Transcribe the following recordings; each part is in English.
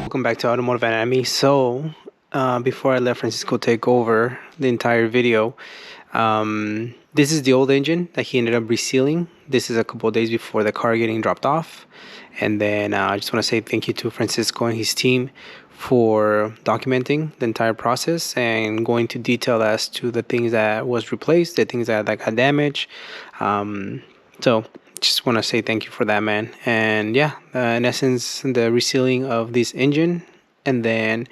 Welcome back to Automotive Anatomy. So, before I let Francisco take over the entire video, this is the old engine that he ended up resealing. This is a couple of days before the car getting dropped off. And then I just want to say thank you to Francisco and his team for documenting the entire process and going to detail as to the things that was replaced, the things that got damaged. So just want to say thank you for that, man. And yeah, in essence, the resealing of this engine and then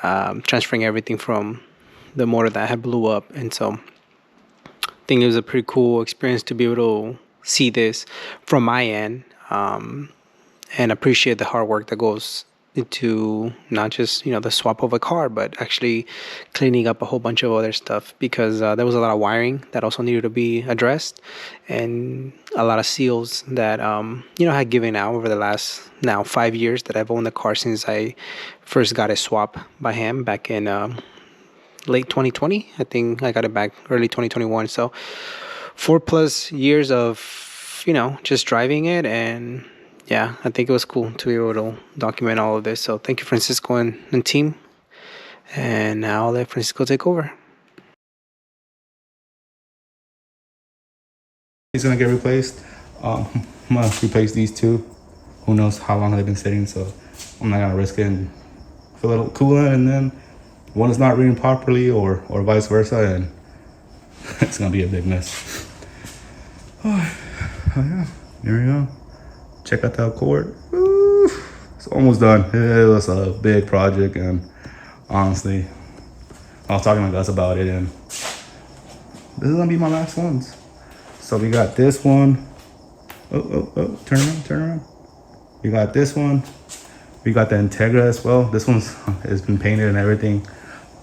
transferring everything from the motor that had blew up. And so I think it was a pretty cool experience to be able to see this from my end, and appreciate the hard work that goes into not just the swap of a car, but actually cleaning up a whole bunch of other stuff, because there was a lot of wiring that also needed to be addressed, and a lot of seals that had given out over the last now 5 years that I've owned the car, since I first got it swapped by him back in late 2020. I think I got it back early 2021. So 4+ years of just driving it. And yeah, I think it was cool to be able to document all of this. So thank you, Francisco and team. And now I'll let Francisco take over. He's gonna get replaced. I'm gonna replace these two. Who knows how long they've been sitting, so I'm not gonna risk it and fill it up coolant, and then one is not reading properly, or vice versa, and it's gonna be a big mess. Oh yeah, here we go. Check out that cord. Woo. It's almost done. It was a big project, and honestly, I was talking to Gus about it, and this is gonna be my last ones. So we got this one. Oh, turn around. We got this one. We got the Integra as well. This one's has been painted and everything,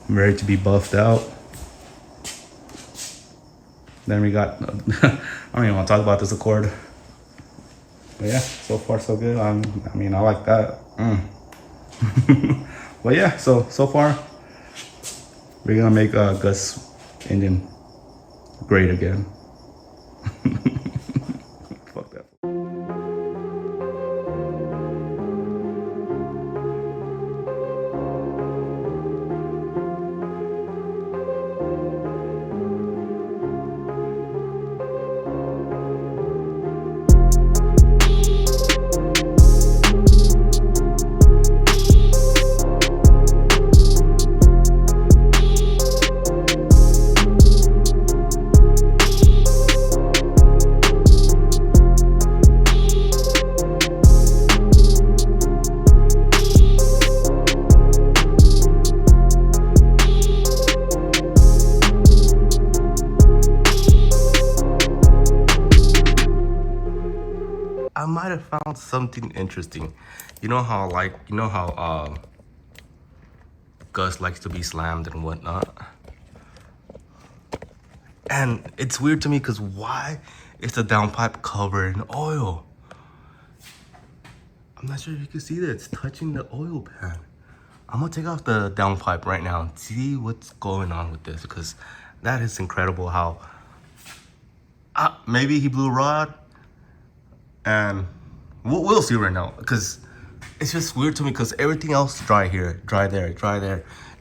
ready to be buffed out. Then we got, I don't even want to talk about this Accord. But yeah, so far so good. I like that. But yeah, so far, we're gonna make Gus' engine great again. Fuck that. I might have found something interesting. You know how Gus likes to be slammed and whatnot. And it's weird to me because why is the downpipe covered in oil? I'm not sure if you can see that it's touching the oil pan. I'm gonna take off the downpipe right now and see what's going on with this, because that is incredible how maybe he blew a rod. And we'll see right now, because it's just weird to me, because everything else is dry here, dry there,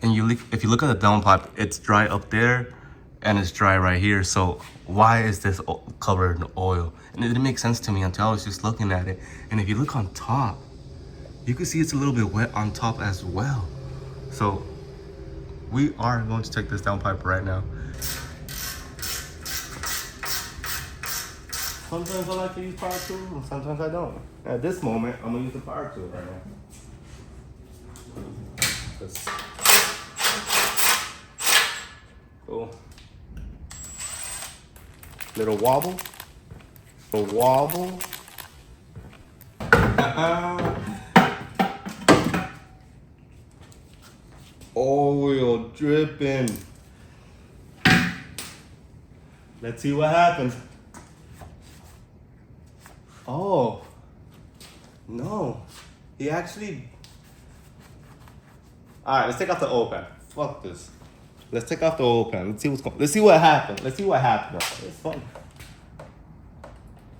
and if you look at the downpipe, it's dry up there and it's dry right here. So why is this covered in oil? And it didn't make sense to me until I was just looking at it. And if you look on top, you can see it's a little bit wet on top as well. So we are going to check this downpipe right now. Sometimes I like to use power tool, and sometimes I don't. At this moment, I'm gonna use the power tool right now. Cool. Little wobble. Oil dripping. Let's see what happens. Oh, no, he actually, all right, let's take off the oil pan. Fuck this. Let's take off the oil pan. Let's see what happened. It's fun.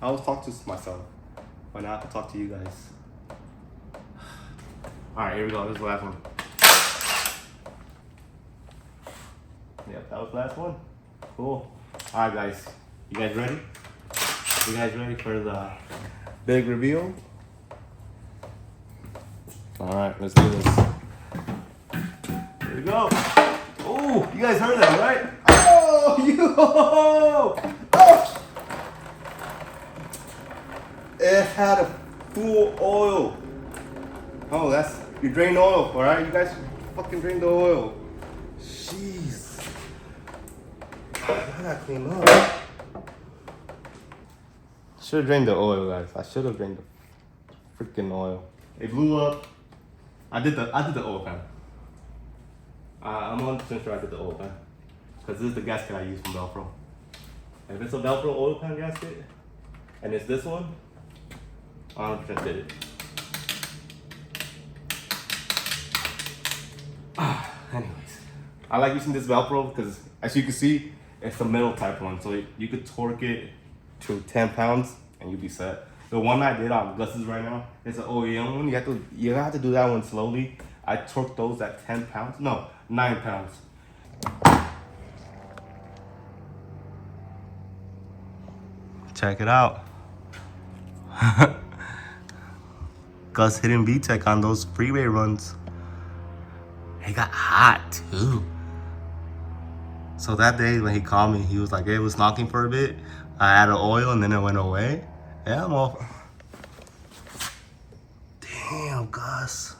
I always talk to myself. Why not talk to you guys? All right, here we go. This is the last one. Yep, that was the last one. Cool. All right, guys. You guys ready? You guys ready for the big reveal? All right, let's do this. Here we go. Oh, you guys heard that, right? Oh, oh! It had a full oil. Oh, that's, you drain oil, all right? You guys fucking drain the oil. Jeez. I gotta clean up. Should have drained the oil, guys. I should have drained the freaking oil. It blew up. I did the oil pan. I'm 100% sure I did the oil pan. Because this is the gasket I use from Velcro. If it's a Velcro oil pan gasket, and it's this one, I 100% did it. Anyways, I like using this Velcro because, as you can see, it's the metal type one. So you could torque it to 10 pounds and you'll be set. The one I did on Gus's right now, it's an OEM one. You have to do that one slowly. I torqued those at 10 pounds. No, 9 pounds. Check it out. Gus hitting VTech on those freeway runs. It got hot too. So that day when he called me, he was like, "Hey, it was knocking for a bit. I added oil and then it went away." Yeah, I'm off. Damn, Gus.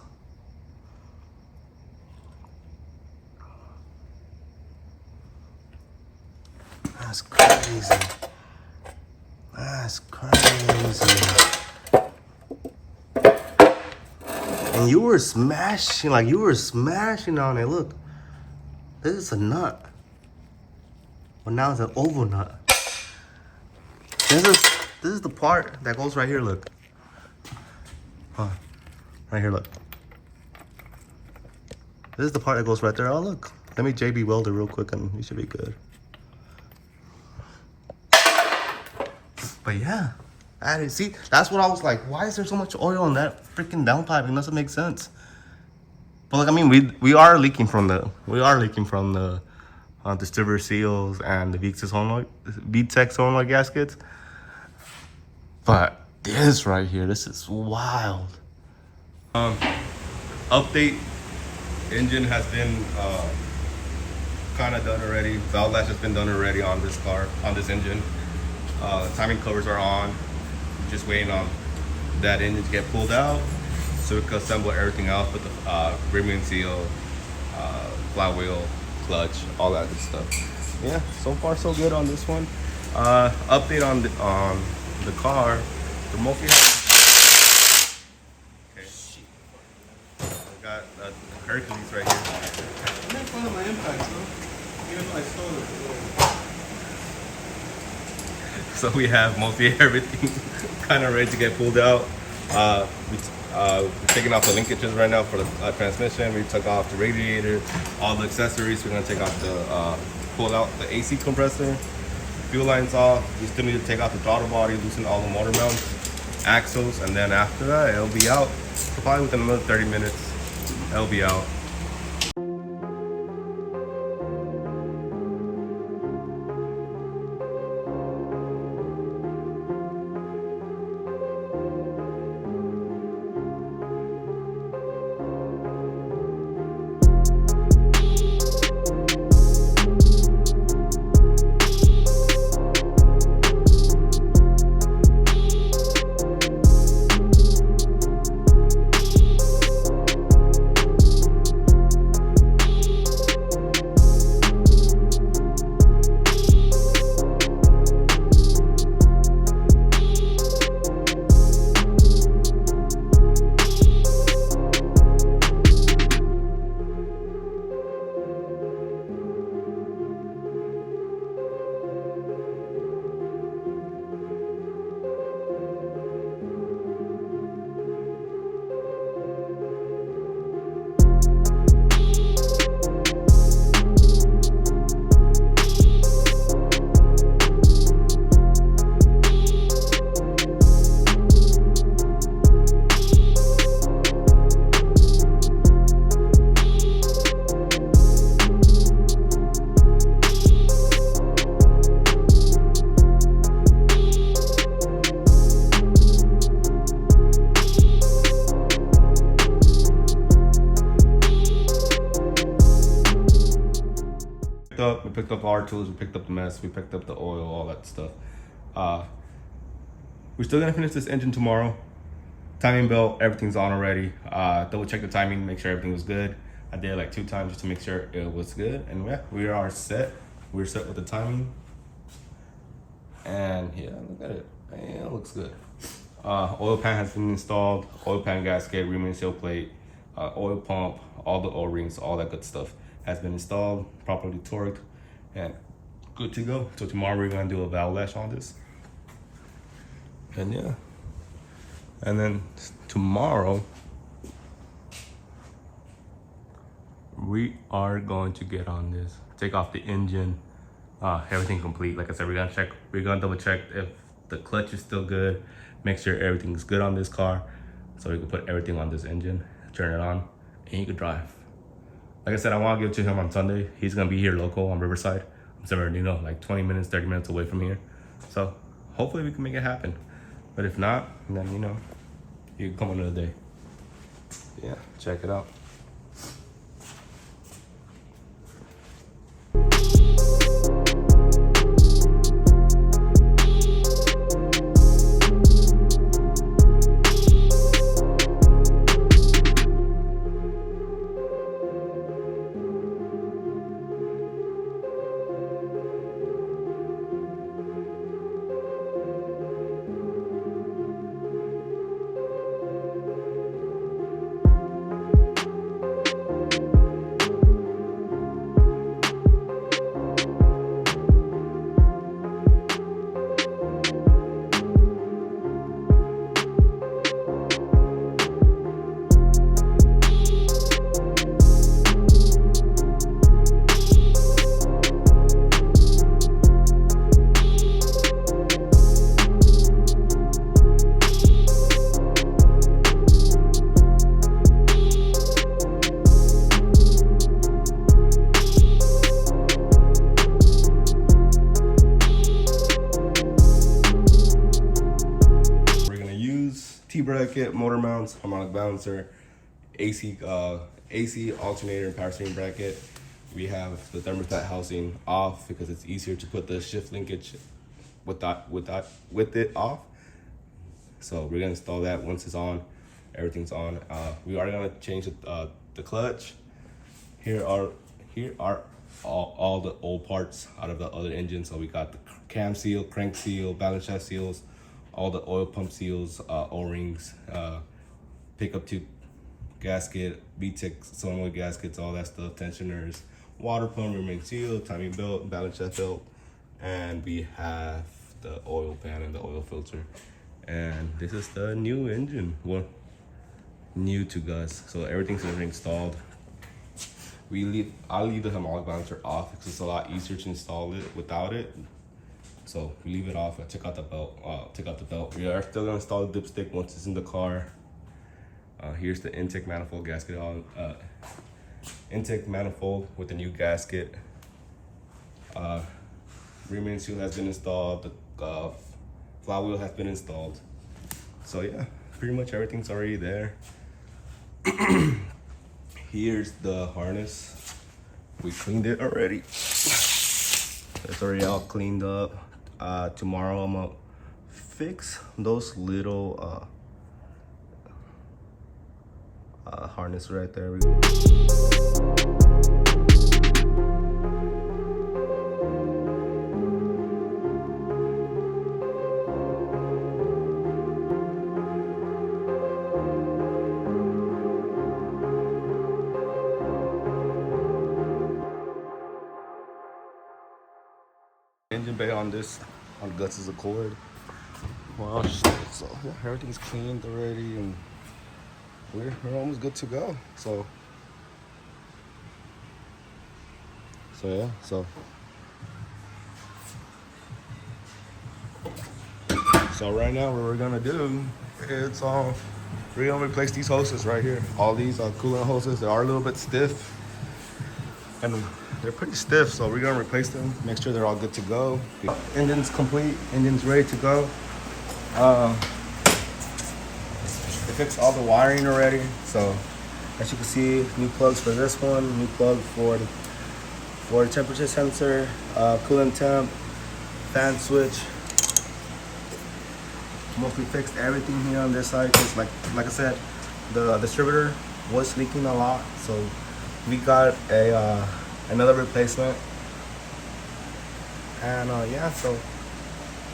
That's crazy. That's crazy. And you were smashing, on it. Look, this is a nut. But now it's an oval nut. This is the part that goes right here, look. Huh. Right here, look. This is the part that goes right there. Oh, look. Let me JB weld it real quick and you should be good. But yeah, see, that's what I was like, why is there so much oil on that freaking downpipe? It doesn't make sense. But like, I mean, we are leaking from the distributor seals and the VTech solenoid gaskets. But this right here, this is wild. Update, engine has been kind of done already. Valve latch has been done already on this car, on this engine. Timing covers are on. We're just waiting on that engine to get pulled out so we can assemble everything else with the rim and seal, flywheel, clutch, all that good stuff. Yeah, so far so good on this one. Update on the car. The multi. Okay. I got Hercules right here. I made fun of my impacts, though. Even though I stole it. So we have mostly everything kind of ready to get pulled out. We're taking off the linkages right now for the transmission. We took off the radiator, all the accessories. We're gonna take off pull out the AC compressor, fuel lines off. We still need to take off the throttle body, loosen all the motor mounts, axles, and then after that, it'll be out. So probably within another 30 minutes, it'll be out. picked up our tools, we picked up the mess, we picked up the oil, all that stuff. We're still gonna finish this engine tomorrow. Timing belt, everything's on already. Double check the timing, make sure everything was good. I did it like 2 times just to make sure it was good. And yeah, we are set. We're set with the timing. And yeah, look at it. Man, it looks good. Oil pan has been installed. Oil pan gasket, rim and seal plate, oil pump, all the O-rings, all that good stuff has been installed, properly torqued, and good to go. So tomorrow we're gonna do a valve lash on this. And yeah. And then tomorrow we are going to get on this, take off the engine, everything complete. Like I said, we're gonna double check if the clutch is still good, make sure everything's good on this car, so we can put everything on this engine, turn it on, and you can drive. Like I said, I want to give it to him on Sunday. He's gonna be here local on Riverside. I'm Bernardino, like 20 minutes, 30 minutes away from here. So hopefully we can make it happen. But if not, then you know, you can come another day. Yeah, check it out. Bracket, motor mounts, harmonic balancer, AC alternator and power steering bracket. We have the thermostat housing off because it's easier to put the shift linkage with it off. So we're gonna install that once it's on. Everything's on. We are gonna change the clutch. Here are all the old parts out of the other engine. So we got the cam seal, crank seal, balance shaft seals, all the oil pump seals, O-rings, pickup tube gasket, VTEC solenoid gaskets, all that stuff, tensioners, water pump, rim seal, timing belt, balance shaft belt, and we have the oil pan and the oil filter. And this is the new engine, well, new to us. So everything's already installed. I'll leave the harmonic balancer off because it's a lot easier to install it without it. So we leave it off. I took out the belt. We are still gonna install the dipstick once it's in the car. Here's the intake manifold gasket on. Intake manifold with the new gasket. Rim seal has been installed. The flywheel has been installed. So yeah, pretty much everything's already there. Here's the harness. We cleaned it already. It's already all cleaned up. Tomorrow I'm gonna fix those little harness right there. Engine bay on this, on Guts' Accord. Well, so yeah, everything's cleaned already, and we're almost good to go. So yeah, so right now what we're gonna do is we're gonna replace these hoses right here. All these are coolant hoses. They are a little bit stiff, and they're pretty stiff, so we're gonna replace them, make sure they're all good to go. Engine's complete, engine's ready to go. They fixed all the wiring already, so as you can see, new plugs for this one, new plug for for temperature sensor, coolant temp, fan switch. Mostly fixed everything here on this side because like I said, the distributor was leaking a lot, so we got a another replacement. And yeah, so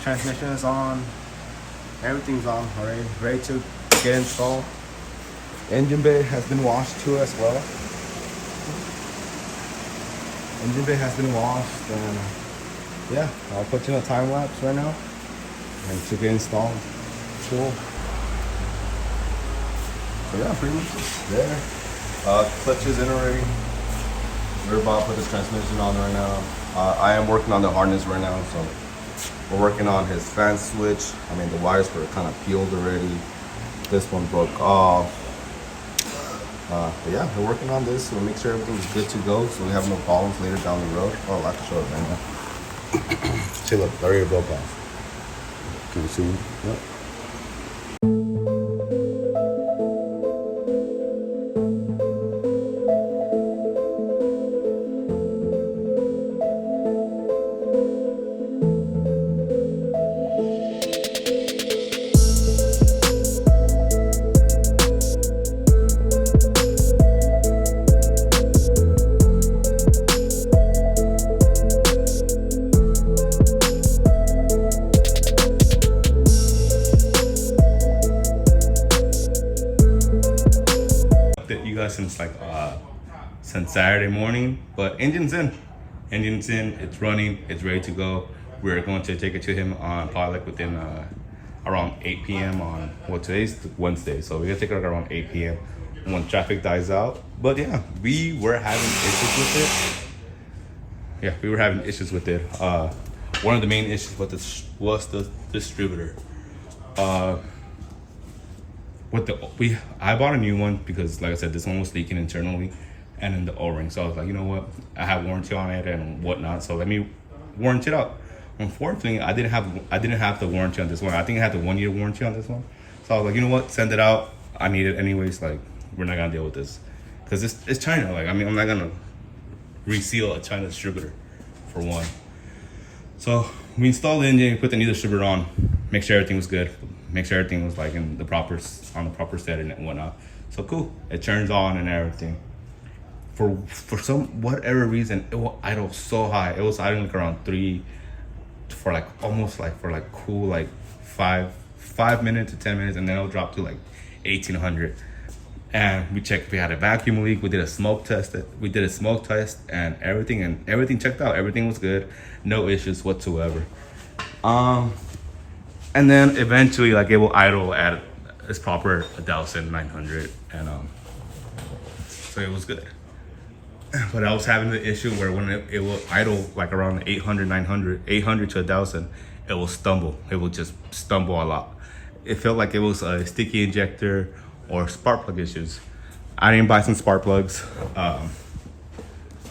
transmission is on, everything's on already, ready to get installed. Engine bay has been washed too as well. Engine bay has been washed, and yeah, I'll put you in a time lapse right now and to get installed. Cool. So yeah, pretty much it's there. Clutch is in already. We're about to put the transmission on right now. I am working on the harness right now, so we're working on his fan switch. I mean, the wires were kind of peeled already. This one broke off. But yeah, we're working on this to make sure everything's good to go, so we have no problems later down the road. Oh, I can show it right now. See, look, I already broke off. Can you see? Yep. You guys since Saturday morning, but engine's in, it's running, it's ready to go. We're going to take it to him on probably like within around 8 p.m. on today's Wednesday, so we're gonna take it around 8 p.m. when traffic dies out. But yeah, we were having issues with it. One of the main issues with this was the distributor. I bought a new one because, like I said, this one was leaking internally and in the O-ring. So I was like, you know what? I have warranty on it and whatnot, so let me warranty it out. Unfortunately, I didn't have the warranty on this one. I think I had the 1 year warranty on this one. So I was like, you know what? Send it out. I need it anyways. Like, we're not gonna deal with this because it's China. Like, I mean, I'm not gonna reseal a China distributor for one. So we installed the engine, put the new distributor on, make sure everything was good. Make sure everything was like on the proper setting and whatnot. So cool, it turns on and everything. For some whatever reason, it will idle so high. It was idling like around 3 for like almost like for like cool like 5 minutes to 10 minutes, and then it'll drop to like 1800. And we checked if we had a vacuum leak. We did a smoke test. And everything checked out. Everything was good, no issues whatsoever. And then eventually, like, it will idle at its proper 1,900, and so it was good. But I was having the issue where when it will idle like around 800 to 1,000, it will stumble. It will just stumble a lot. It felt like it was a sticky injector or spark plug issues. I didn't buy some spark plugs,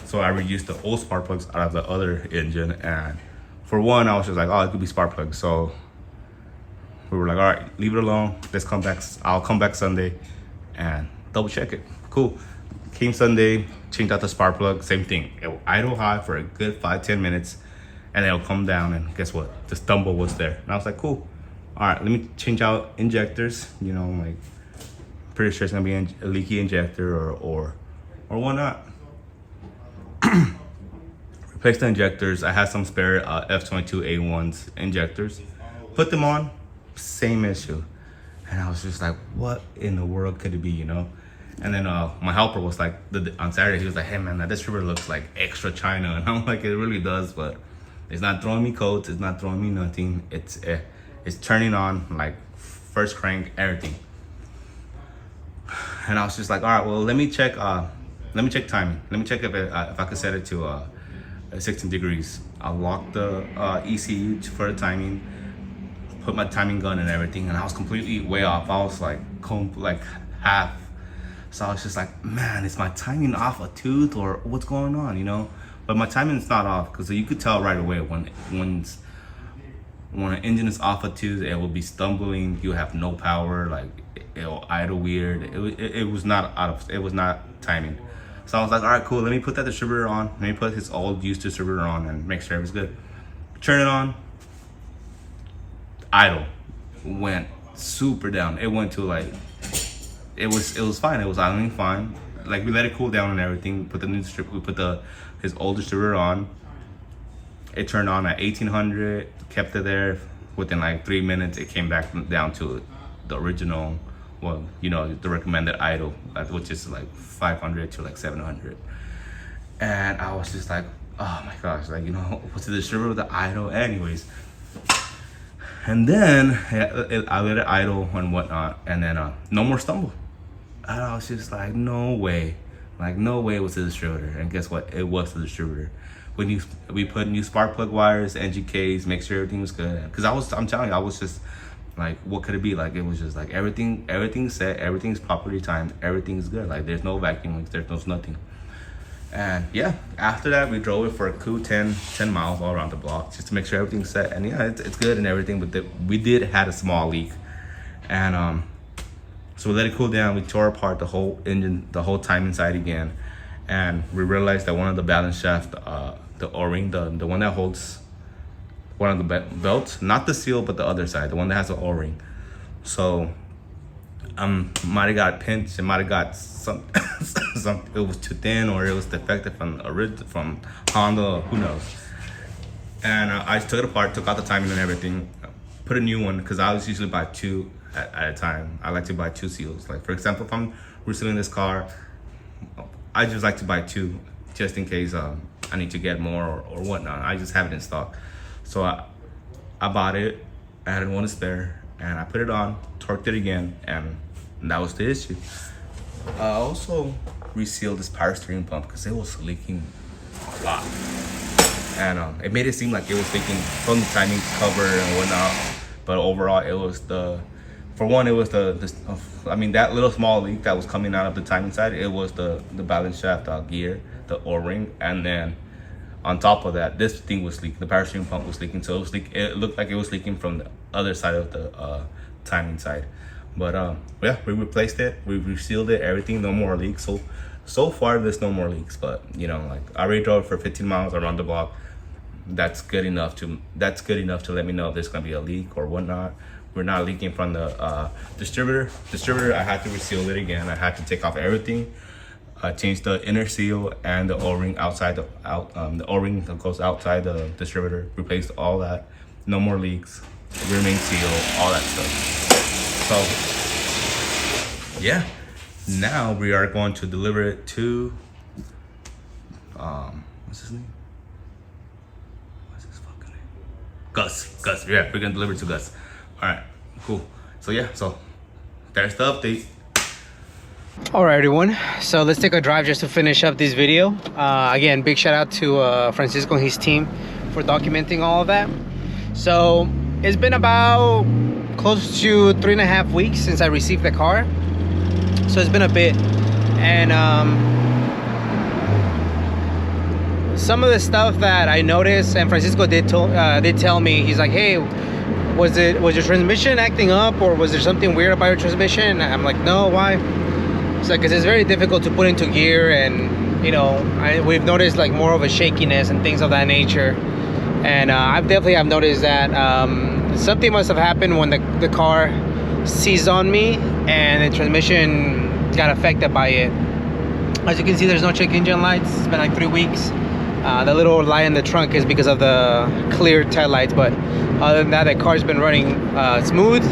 so I reused the old spark plugs out of the other engine. And for one, I was just like, oh, it could be spark plugs. So we were like, all right, leave it alone. Let's come back. I'll come back Sunday and double check it. Cool. Came Sunday, changed out the spark plug. Same thing. It will idle high for a good 5-10 minutes, and it'll come down. And guess what? The stumble was there. And I was like, cool. All right, let me change out injectors. You know, like, pretty sure it's gonna be a leaky injector or whatnot. Replace the injectors. I had some spare F22A1s injectors. Put them on. Same issue. And I was just like, what in the world could it be, you know? And then my helper was like, on Saturday, he was like, hey man, that distributor looks like extra China. And I'm like, it really does, but it's not throwing me codes, it's not throwing me nothing. It's turning on, like, first crank, everything. And I was just like, all right, well, let me check timing. Let me check if I could set it to 16 degrees. I'll lock the ECU for the timing, put my timing gun and everything, and I was completely way off. I was like half. So I was just like, man, is my timing off a tooth or what's going on, you know? But my timing's not off, because you could tell right away when an engine is off a tooth, it will be stumbling. You have no power, like it'll idle weird. It was not timing. So I was like, all right, cool. Let me put that distributor on. Let me put his old used distributor on and make sure it was good. Turn it on. Idle. Went super down. It went to like, it was fine. It was idling fine. Like we let it cool down and everything. Put the new we put his old distributor on. It turned on at 1800. Kept it there. Within like 3 minutes, it came back down to the original. Well, you know, the recommended idle, which is like 500 to like 700. And I was just like, oh my gosh, like, you know, what's the distributor with the idle anyways? And then I let it idle and whatnot, and then no more stumble. And I was just like, no way. Like, no way it was the distributor. And guess what? It was the distributor. We put new spark plug wires, NGKs, make sure everything was good. Because I'm telling you, I was just like, what could it be? Like, it was just like everything's set, everything's properly timed, everything's good. Like, there's no vacuum leaks, there's nothing. And yeah, after that, we drove it for a cool 10 miles all around the block just to make sure everything's set. And yeah, it's good and everything, but we did had a small leak. And so we let it cool down. We tore apart the whole engine, the whole time inside again. And we realized that one of the balance shaft, the O-ring, the one that holds one of the belts, not the seal, but the other side, the one that has the O-ring. So might have got pinched. It might have got some it was too thin, or it was defective from Honda, who knows. And I took it apart, took out the timing and everything, put a new one, because I was usually buy two at a time. I like to buy two seals. Like, for example, if I'm resealing this car, I just like to buy two, just in case I need to get more or whatnot. I just have it in stock. So I bought it, I had one to spare, and I put it on, torqued it again, and that was the issue. I also resealed this power steering pump because it was leaking a lot. And it made it seem like it was leaking from the timing cover and whatnot. But overall, it was that little small leak that was coming out of the timing side, it was the balance shaft gear, the O-ring, and then on top of that, this thing was leaking. The power steering pump was leaking, so it looked like it was leaking from the other side of the timing side. But yeah, we replaced it, we resealed it, everything, no more leaks. So far, there's no more leaks. But you know, like, I already drove for 15 miles around the block. That's good enough to let me know if there's gonna be a leak or whatnot. We're not leaking from the distributor. I had to reseal it again. I had to take off everything. Change the inner seal and the O-ring outside the O-ring that goes outside the distributor. Replaced all that. No more leaks. Remain seal. All that stuff. So yeah, now we are going to deliver it to what's his name? What's his fucking name? Gus. Yeah, we're gonna deliver it to Gus. All right, cool. So yeah, so there's the update. All right, everyone, so let's take a drive just to finish up this video. Again, big shout out to Francisco and his team for documenting all of that. So it's been about close to 3.5 weeks since I received the car, so it's been a bit. And some of the stuff that I noticed, and Francisco did tell me, he's like, hey, was your transmission acting up, or was there something weird about your transmission? And I'm like, no, why? It's like, because it's very difficult to put into gear, and you know, we've noticed like more of a shakiness and things of that nature. And I've noticed that something must have happened when the car seized on me and the transmission got affected by it. As you can see, there's no check engine lights. It's been like 3 weeks. The little light in the trunk is because of the clear tail lights, but other than that, the car's been running smooth.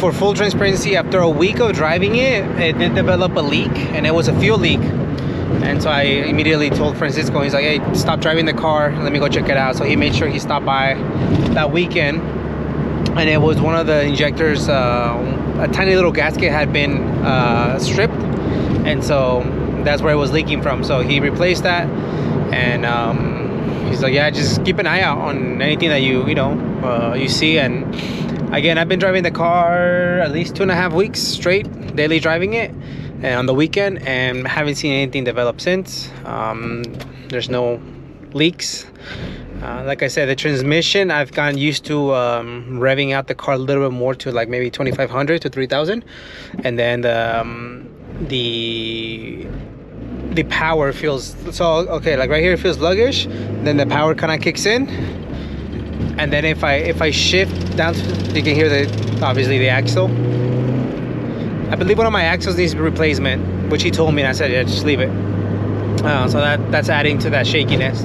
For full transparency, after a week of driving it did develop a leak, and it was a fuel leak. And so I immediately told Francisco, he's like, hey, stop driving the car, let me go check it out. So he made sure he stopped by that weekend, and it was one of the injectors, a tiny little gasket had been stripped, and so that's where it was leaking from. So he replaced that, and he's like, yeah, just keep an eye out on anything that you see. And again, I've been driving the car at least 2.5 weeks straight, daily driving it, and on the weekend, and haven't seen anything develop since. There's no leaks. Like I said, the transmission, I've gotten used to revving out the car a little bit more to like maybe 2,500 to 3,000, and then the the power feels so okay. Like right here, it feels sluggish. Then the power kind of kicks in, and then if I shift down, you can hear obviously the axle. I believe one of my axles needs replacement, which he told me, and I said, yeah, just leave it. So that's adding to that shakiness.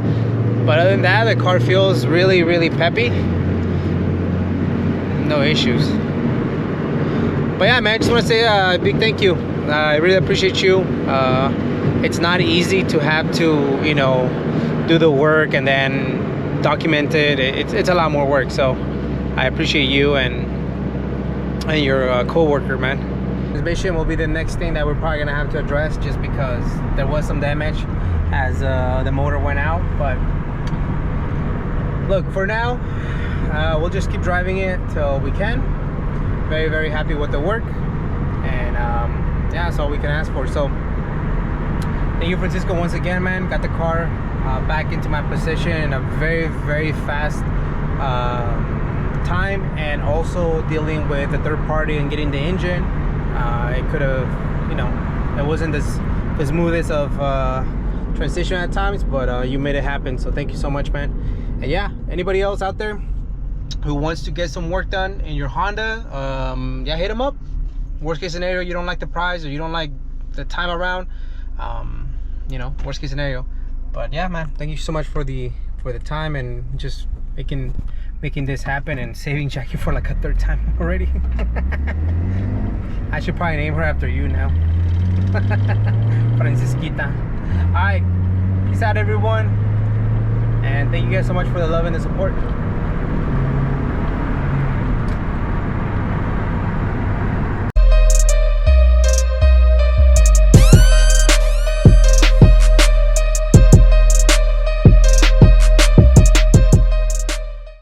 But other than that, the car feels really, really peppy. No issues. But yeah, man, I just want to say a big thank you. I really appreciate you. It's not easy to have to, you know, do the work and then document it. It's a lot more work. So I appreciate you and your co-worker, man. Transmission will be the next thing that we're probably gonna have to address, just because there was some damage as the motor went out. But look, for now, we'll just keep driving it till we can. Very, very happy with the work, and yeah, that's all we can ask for. So thank you, Francisco, once again, man. Got the car back into my position in a very, very fast time, and also dealing with the third party and getting the engine. It could have, you know, it wasn't the smoothest of transition at times, but you made it happen. So thank you so much, man. And yeah, anybody else out there who wants to get some work done in your Honda, yeah, hit them up. Worst case scenario, you don't like the price or you don't like the time around, you know, worst case scenario. But yeah, man, thank you so much for the time and just making this happen and saving Jackie for like a third time already. I should probably name her after you now. Francisquita. Alright, peace out, everyone, and thank you guys so much for the love and the support.